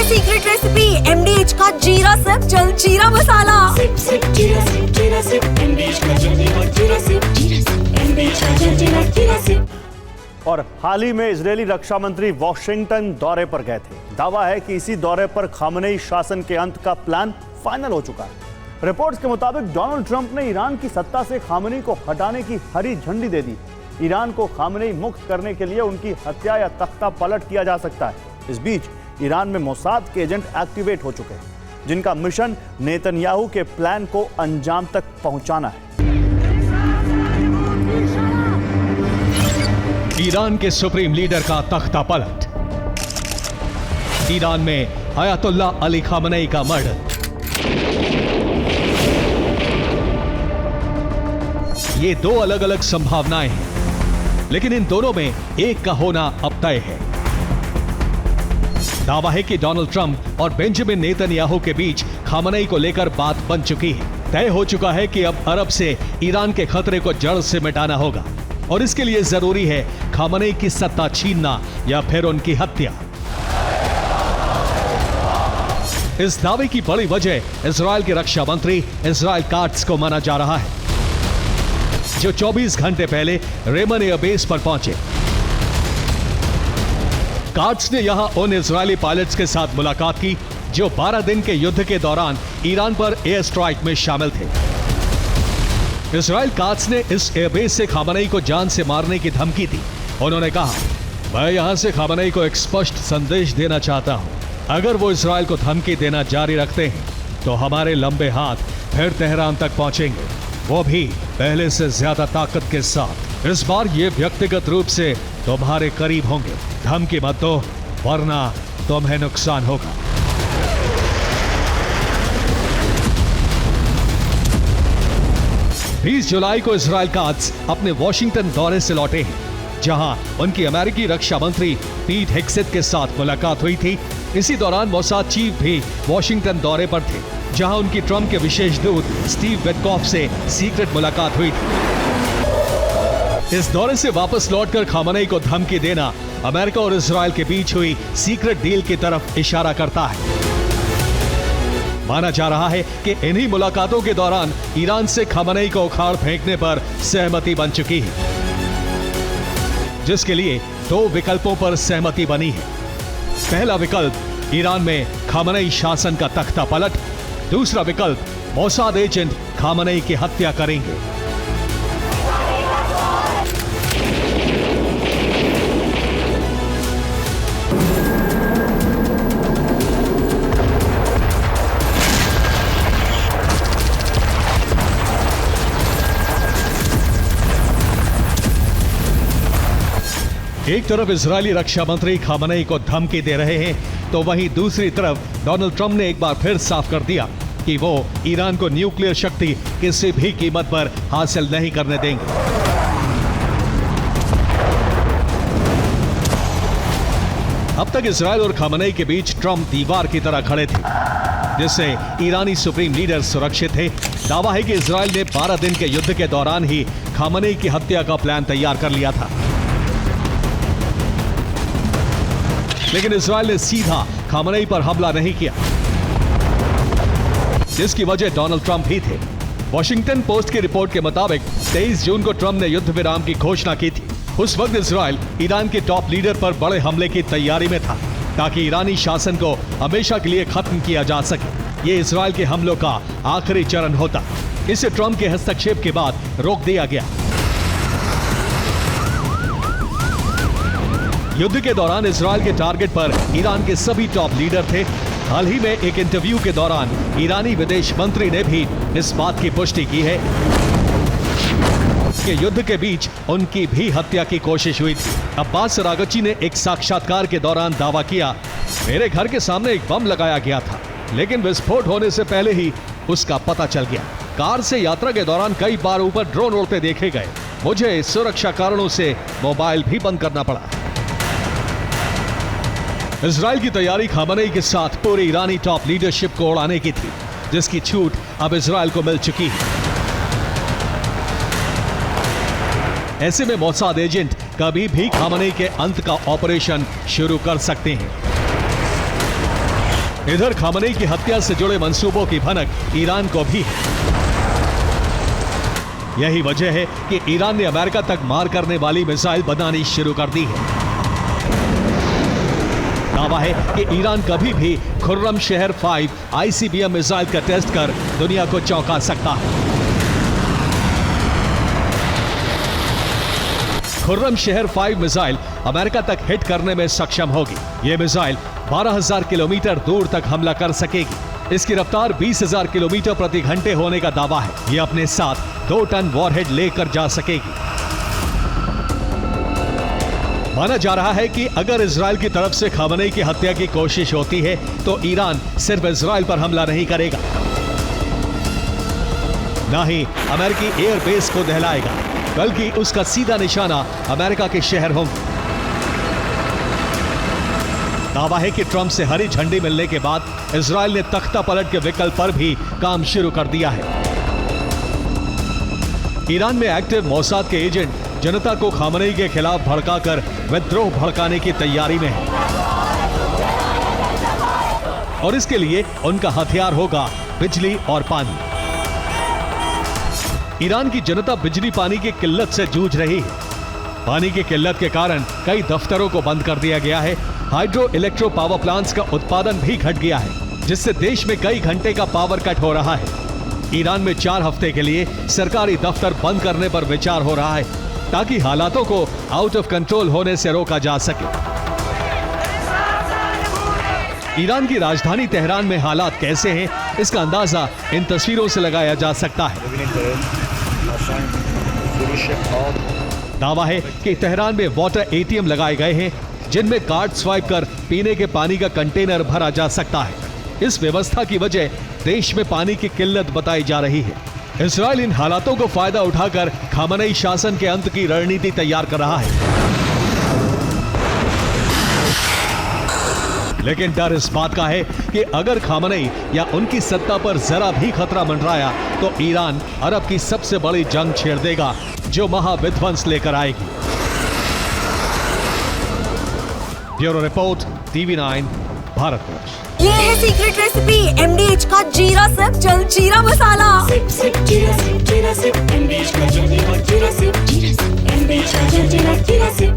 Secret recipe MDH का जीरा SIP jaljeera मसाला। SIP SIP जीरा सिप MDH का जलजीरा जीरा सिप MDH का जलजीरा जीरा सिप। और हाल ही में इजरायली रक्षा मंत्री वॉशिंगटन दौरे पर गए थे। दावा है कि इसी दौरे पर खामनेई शासन के अंत का प्लान फाइनल हो चुका है। रिपोर्ट्स के मुताबिक डोनाल्ड ट्रंप ने ईरान की सत्ता से खामनेई को हटाने की हरी झंडी दे दी। ईरान को खामनेई मुक्त करने के लिए उनकी हत्या या तख्ता पलट किया जा सकता है। इस बीच ईरान में मोसाद के एजेंट एक्टिवेट हो चुके हैं, जिनका मिशन नेतन्याहू के प्लान को अंजाम तक पहुंचाना है। ईरान के सुप्रीम लीडर का तख्ता पलट, ईरान में अयातुल्ला अली खामनेई का मर्डर। ये दो अलग अलग संभावनाएं हैं, लेकिन इन दोनों में एक का होना अब तय है। दावा है कि डोनाल्ड ट्रंप और बेंजामिन नेतन्याहू के बीच खामनेई को लेकर बात बन चुकी है। तय हो चुका है कि अब अरब से ईरान के खतरे को जड़ से मिटाना होगा और इसके लिए जरूरी है खामनेई की सत्ता छीनना या फिर उनकी हत्या। इस दावे की बड़ी वजह इजरायल के रक्षा मंत्री इजराइल काट्स को माना जा रहा है, जो 24 घंटे पहले रेमन एयरबेस पर पहुंचे। काट्स ने यहां उन इजरायली पायलट्स के साथ मुलाकात की जो 12 दिन के युद्ध के दौरान ईरान पर एयर स्ट्राइक में शामिल थे। इजराइल काट्स ने इस एयरबेस से खामनेई को जान से मारने की धमकी दी। उन्होंने कहा, मैं यहां से खामनेई को एक स्पष्ट संदेश देना चाहता हूं। अगर वो इजराइल को धमकी देना जारी रखते हैं तो हमारे लंबे हाथ फिर तेहरान तक पहुंचेंगे, वो भी पहले से ज्यादा ताकत के साथ। इस बार ये व्यक्तिगत रूप से तुम्हारे करीब होंगे। धमकी मत दो, वरना तुम्हें नुकसान होगा। बीस जुलाई को इजराइल काट्स अपने वॉशिंगटन दौरे से लौटे हैं, जहां उनकी अमेरिकी रक्षा मंत्री पीट हेग्सेथ के साथ मुलाकात हुई थी। इसी दौरान मोसाद चीफ भी वॉशिंगटन दौरे पर थे, जहां उनकी ट्रंप के विशेष दूत स्टीव विटकॉफ से सीक्रेट मुलाकात हुई थी। इस दौरे से वापस लौटकर खामनेई को धमकी देना अमेरिका और इजराइल के बीच हुई सीक्रेट डील की तरफ इशारा करता है। माना जा रहा है कि इन्हीं मुलाकातों के दौरान ईरान से खामनेई को उखाड़ फेंकने पर सहमति बन चुकी है, जिसके लिए दो विकल्पों पर सहमति बनी है। पहला विकल्प ईरान में खामनेई शासन का तख्ता पलट, दूसरा विकल्प मोसाद एजेंट खामनेई की हत्या करेंगे। एक तरफ इजरायली रक्षा मंत्री खामनेई को धमकी दे रहे हैं, तो वहीं दूसरी तरफ डोनाल्ड ट्रंप ने एक बार फिर साफ कर दिया कि वो ईरान को न्यूक्लियर शक्ति किसी भी कीमत पर हासिल नहीं करने देंगे। अब तक इजरायल और खामनेई के बीच ट्रंप दीवार की तरह खड़े थे, जिससे ईरानी सुप्रीम लीडर सुरक्षित थे। दावा है कि इजरायल ने 12 दिन के युद्ध के दौरान ही खामनेई की हत्या का प्लान तैयार कर लिया था, लेकिन इजरायल ने सीधा खामनेई पर हमला नहीं किया, जिसकी वजह डोनाल्ड ट्रंप ही थे। वॉशिंगटन पोस्ट की रिपोर्ट के मुताबिक 23 जून को ट्रंप ने युद्ध विराम की घोषणा की थी। उस वक्त इजरायल ईरान के टॉप लीडर पर बड़े हमले की तैयारी में था, ताकि ईरानी शासन को हमेशा के लिए खत्म किया जा सके। ये इजरायल के हमलों का आखिरी चरण होता। इसे ट्रंप के हस्तक्षेप के बाद रोक दिया गया। युद्ध के दौरान इजरायल के टारगेट पर ईरान के सभी टॉप लीडर थे। हाल ही में एक इंटरव्यू के दौरान ईरानी विदेश मंत्री ने भी इस बात की पुष्टि की है कि युद्ध के बीच उनकी भी हत्या की कोशिश हुई थी। अब्बास अरागची ने एक साक्षात्कार के दौरान दावा किया, मेरे घर के सामने एक बम लगाया गया था, लेकिन विस्फोट होने से पहले ही उसका पता चल गया। कार से यात्रा के दौरान कई बार ऊपर ड्रोन उड़ते देखे गए। मुझे सुरक्षा कारणों से मोबाइल भी बंद करना पड़ा। इजराइल की तैयारी खामनेई के साथ पूरी ईरानी टॉप लीडरशिप को उड़ाने की थी, जिसकी छूट अब इजराइल को मिल चुकी है। ऐसे में मोसाद एजेंट कभी भी खामनेई के अंत का ऑपरेशन शुरू कर सकते हैं। इधर खामनेई की हत्या से जुड़े मंसूबों की भनक ईरान को भी है। यही वजह है कि ईरान ने अमेरिका तक मार करने वाली मिसाइल बनानी शुरू कर दी है। दावा है कि ईरान कभी भी खुर्रमशहर 5 ICBM मिसाइल का टेस्ट कर दुनिया को चौंका सकता है। खुर्रमशहर 5 मिसाइल अमेरिका तक हिट करने में सक्षम होगी। यह मिसाइल 12,000 किलोमीटर दूर तक हमला कर सकेगी। इसकी रफ्तार 20,000 किलोमीटर प्रति घंटे होने का दावा है। यह अपने साथ 2 टन वॉरहेड लेकर जा सकेगी। माना जा रहा है कि अगर इजराइल की तरफ से खामनेई की हत्या की कोशिश होती है तो ईरान सिर्फ इजराइल पर हमला नहीं करेगा, ना ही अमेरिकी एयरबेस को दहलाएगा, बल्कि उसका सीधा निशाना अमेरिका के शहर होंगे। दावा है कि ट्रंप से हरी झंडी मिलने के बाद इजराइल ने तख्ता पलट के विकल्प पर भी काम शुरू कर दिया है। ईरान में एक्टिव मोसाद के एजेंट जनता को खामनेई के खिलाफ भड़काकर विद्रोह भड़काने की तैयारी में है और इसके लिए उनका हथियार होगा बिजली और पानी। ईरान की जनता बिजली पानी की किल्लत से जूझ रही है। पानी की किल्लत के कारण कई दफ्तरों को बंद कर दिया गया है। हाइड्रो इलेक्ट्रो पावर प्लांट्स का उत्पादन भी घट गया है, जिससे देश में कई घंटे का पावर कट हो रहा है। ईरान में 4 हफ्ते के लिए सरकारी दफ्तर बंद करने पर विचार हो रहा है, ताकि हालातों को आउट ऑफ कंट्रोल होने से रोका जा सके। ईरान की राजधानी तेहरान में हालात कैसे हैं, इसका अंदाजा इन तस्वीरों से लगाया जा सकता है। दावा है कि तेहरान में वाटर ATM लगाए गए हैं, जिनमें कार्ड स्वाइप कर पीने के पानी का कंटेनर भरा जा सकता है। इस व्यवस्था की वजह देश में पानी की किल्लत बताई जा रही है। इजराइल इन हालातों को फायदा उठाकर खामनेई शासन के अंत की रणनीति तैयार कर रहा है, लेकिन डर इस बात का है कि अगर खामनेई या उनकी सत्ता पर जरा भी खतरा मंडराया तो ईरान अरब की सबसे बड़ी जंग छेड़ देगा, जो महाविध्वंस लेकर आएगी। Bureau report, TV9 Bharatvarsh. ये है सीक्रेट रेसिपी MDH का जीरा सिप जलजीरा मसाला। सिप सिप जीरा सिप MDH का जलजीरा जीरा सिप MDH का जलजीरा जीरा सिप।